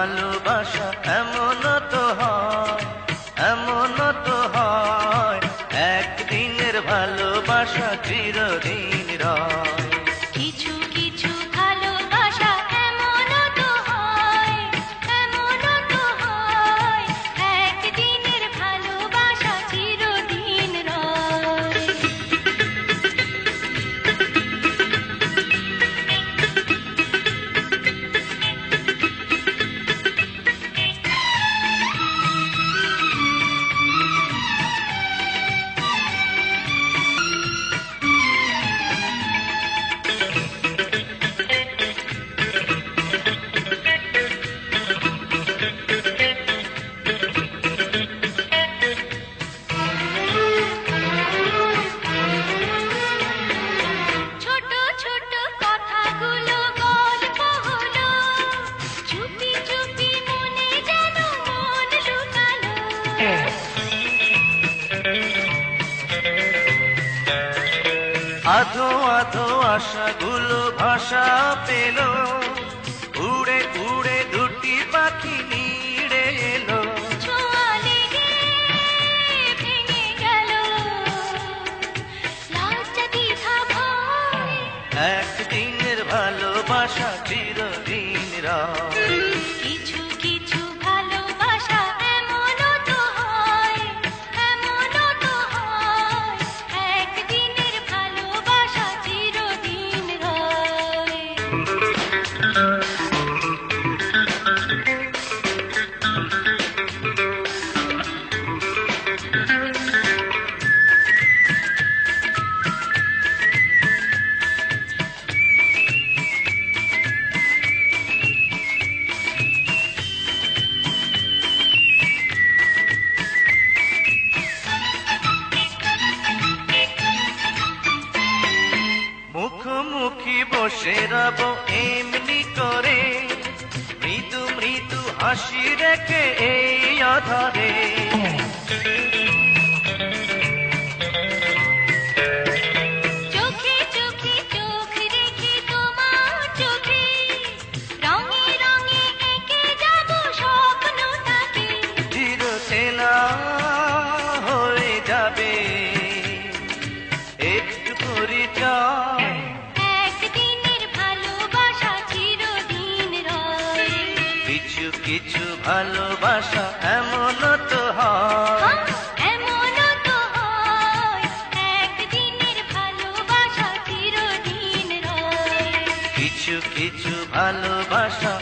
ভালোবাসা এমন তো হয়, এমন তো হয়, একদিনের ভালোবাসা চিরদিন রয়। কিছু কিছু ভালোবাসা এমনও তো হয়, এমনও তো হয়, একদিনের ভালোবাসা চিরদিন রয়। ছোট ছোট কথাগুলো গল্প হলো, চুপি চুপি মনে যেন মন লুকালো। আধো আধো আশাগুলো ভাষা পেল, উড়ে উড়ে দুটি পাখি নিড়ে এলো। ছোঁয়া লেগে ভেঙে গেল, লজ্জা দ্বিধা ভয়, একদিনের ভালোবাসা চিরদিন রয়। কিছু কিছু ভালোবাসা এমনও তো হয়, এমনও তো হয়, একদিনের ভালোবাসা চিরদিন রয়। মুখোমুখি বসে রব এমনি করে, মৃদু মৃদু হাসি রেখে এই আধারে। চোখে চোখে চোখ রেখে তোমার চোখে, রঙে রঙে এঁকে যাব স্বপ্নটাকে। চিরচেনা হয়ে যাবে একটু পরিচয়, একদিনের ভালোবাসা চিরদিন রয়। কিছু কিছু ভালোবাসা এমন তো হয়, এমনও তো হয়, একদিনের ভালোবাসা চিরদিন রয়। কিছু কিছু ভালোবাসা